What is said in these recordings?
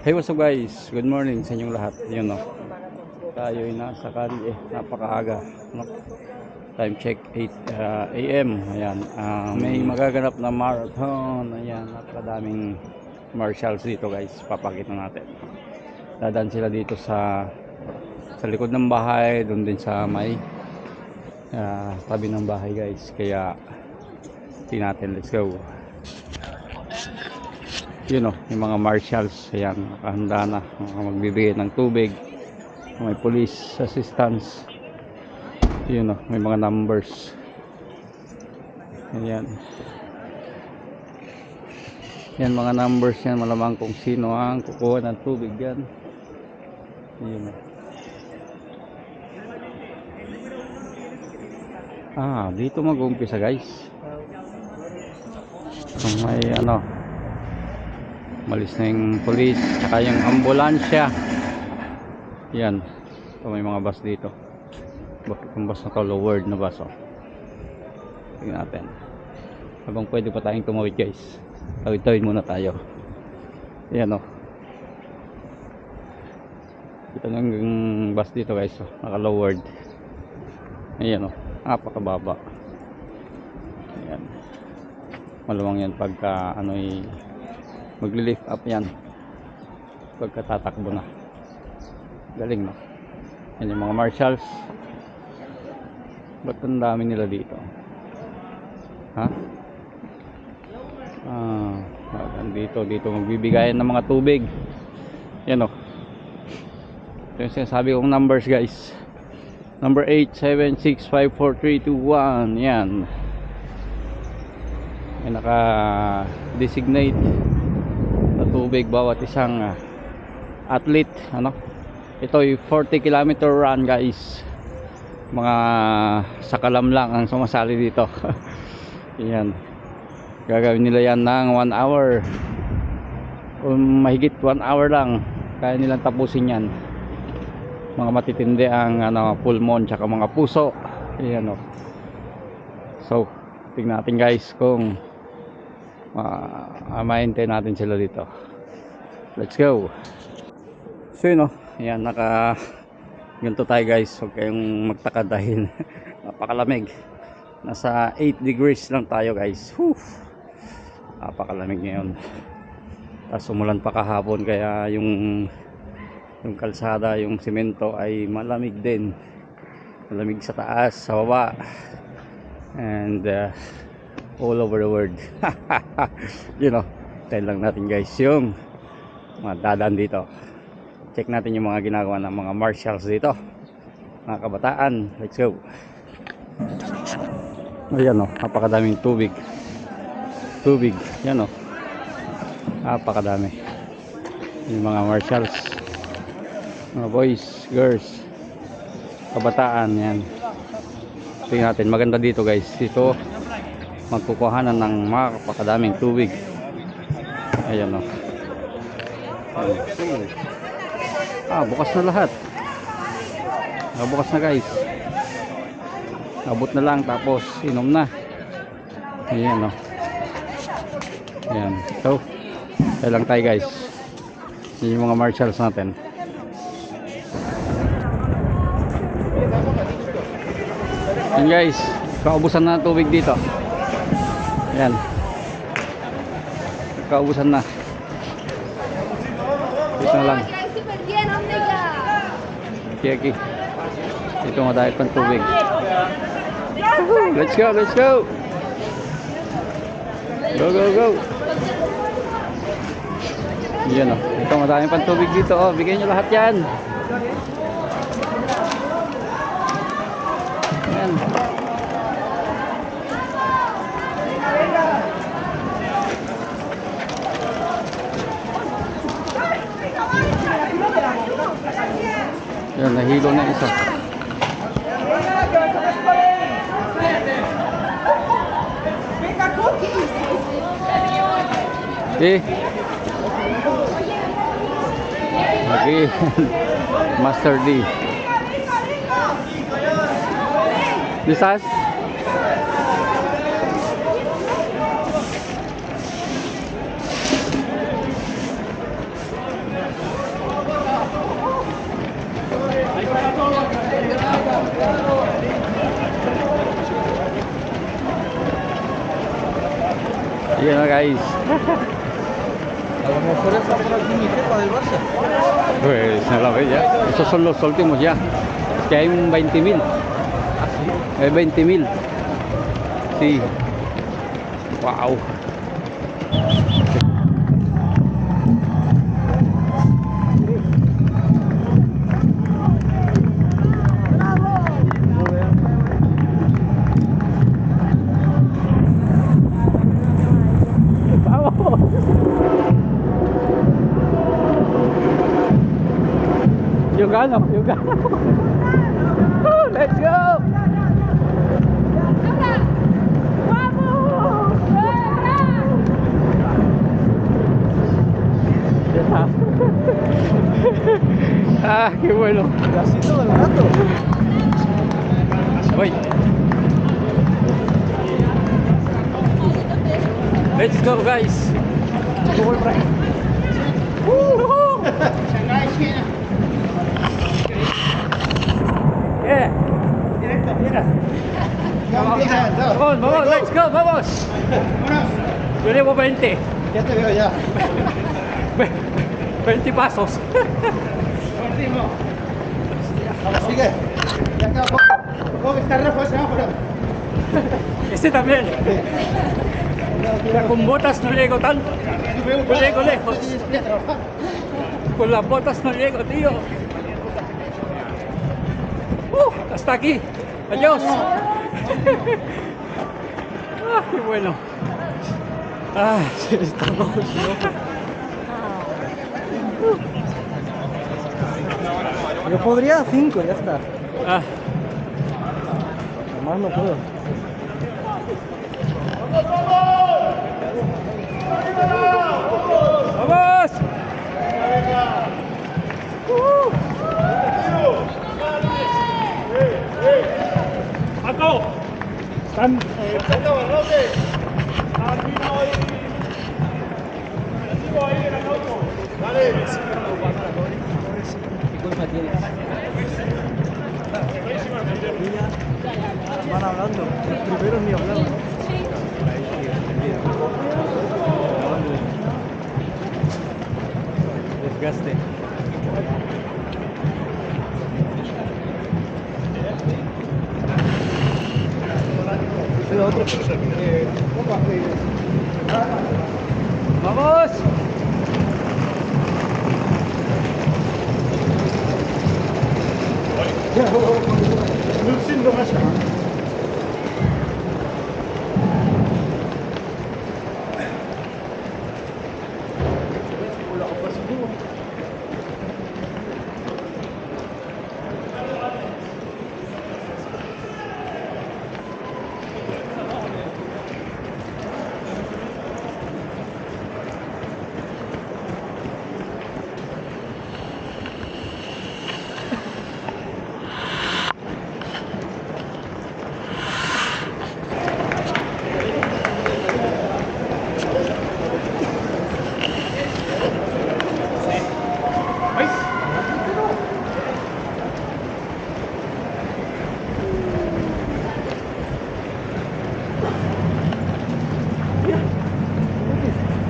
Hey, what's up guys? Good morning sa inyong lahat. Yun no. Tayo ay nasa kalye. Napakaaga. No? Time check 8 AM. Ayan. May magaganap na marathon. Ayan. Napakadaming marshals dito guys. Papakita natin. Dadaan sila dito sa likod ng bahay. Doon din sa may tabi ng bahay guys. Kaya tingnan natin. Let's go. Yun o, yung mga marshals, ayan, nakahanda na, magbibigay ng tubig, may police assistance, yun o, may mga numbers, ayan, yan mga numbers yan, malamang kung sino ang kukuha ng tubig yan, yun o. Dito mag-umpisa guys, kung may malis na yung police saka yung ambulansya. Yan, so may mga bus dito. Bakit yung bus na to, lowered na bus tingnan natin habang pwede pa tayong tumawid guys. Tawid muna tayo. Yan kita lang yung bus dito guys, naka lowered. Ayan napakababa. Ayan, malamang yan pagka magli-lift up yan pagka tatakbo na. Galing no. Yan yung mga marshals. Ba't ang dami nila dito? Dito magbibigayan ng mga tubig. Yan ito yung sinasabi kong numbers guys. Number 8765431. Yan may naka designate na tubig bawat isang athlete. Ito ay 40 kilometer run guys. Mga sakalam lang ang sumasali dito. Yan, gagawin nila yan ng 1 hour o mahigit 1 hour lang kaya nilang tapusin yan. Mga matitindi ang pulmon tsaka mga puso. Ayan so tingnan natin guys kung maintain natin sila dito. Let's go. So yun ayan, ganito tayo guys. Huwag kayong magtaka dahil napakalamig. Nasa 8 degrees lang tayo guys. Napakalamig ngayon. Tapos umulan pa kahapon kaya yung kalsada, yung simento ay malamig din. Malamig sa taas, sa baba, and all over the world. Tayo lang natin guys yung mga dadaan dito. Check natin yung mga ginagawa ng mga marshals dito, mga kabataan. Let's go. Ayan napakadaming tubig. Yan napakadami. Yung mga marshals, mga boys, girls, kabataan. Yan, tingnan natin. Maganda dito guys. Dito magkukuhanan ng napakadaming tubig. Ayan bukas na lahat. Bukas na guys. Abot na lang tapos inom na. Ayan ayan. So tayo lang tayo guys. Yung mga marshals natin. Ayan guys, kaubusan na tubig dito. Ayan, kaubusan na. Dito na lang. Okay. Dito madahil pang tubig. Let's go. Go. Yan ito madami pang tubig dito. Bigyan nyo lahat yan. Yan. Yan, nahilo na isa. Okay. Master D. Lisas? Yan na guys. A lo mejor está por aquí mi jefa del Barça. Pues a la vez ya. Esos son los últimos ya. Es que hay un 20.000. ¿Ah, sí? Es 20.000. Sí. Wow. Yo gano, yo gano. Let's go. Ah, qué bueno. Y así todo el rato. Voy. Let's go, guys. Yo voy por ahí. Yeah. Directo, mira. Vamos, vamos, let's go, vamos. Yo llevo 20. Ya te veo ya. 20 pasos. Último. Vamos, sigue. Ya queda poco. Poco que está rojo ese, ¿no? Pero... Este también. Ya con botas no llego tanto. No llego lejos. Con las botas no llego, tío. Hasta aquí. Adiós. Ah, qué bueno. Ah, está rojo. Yo podría 5, ya está. Ah, Más no puedo. ¡vamos! ¡Paco! Están... ¿Qué culpa tienes? Van hablando. Los primeros ni hablaban. Desgaste. ¡Vamos!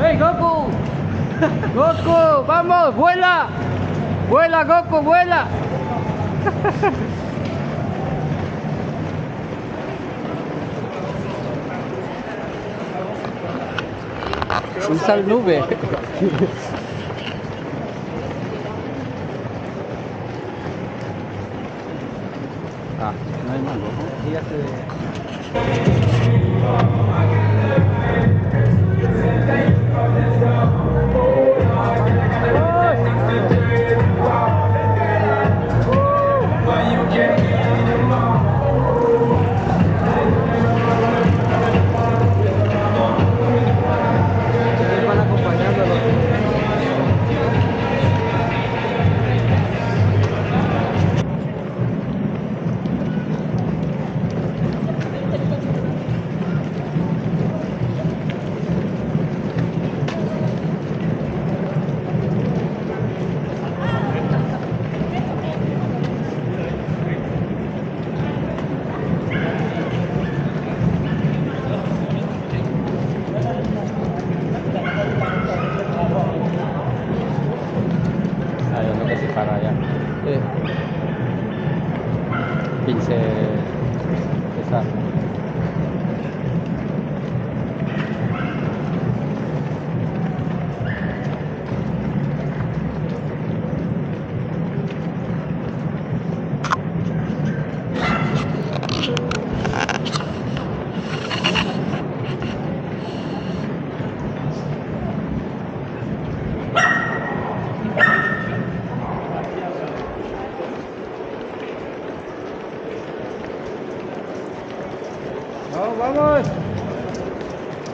¡Hey, Goku! ¡Goku! ¡Vamos! ¡Vuela! ¡Vuela, Goku! ¡Vuela! Usa el nube. Ah, no hay mango. Fíjate de... Van acompañándolo.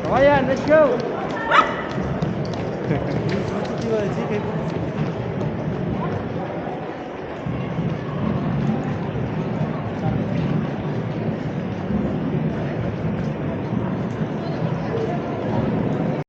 Kawayan, let's go! Te iba a decir que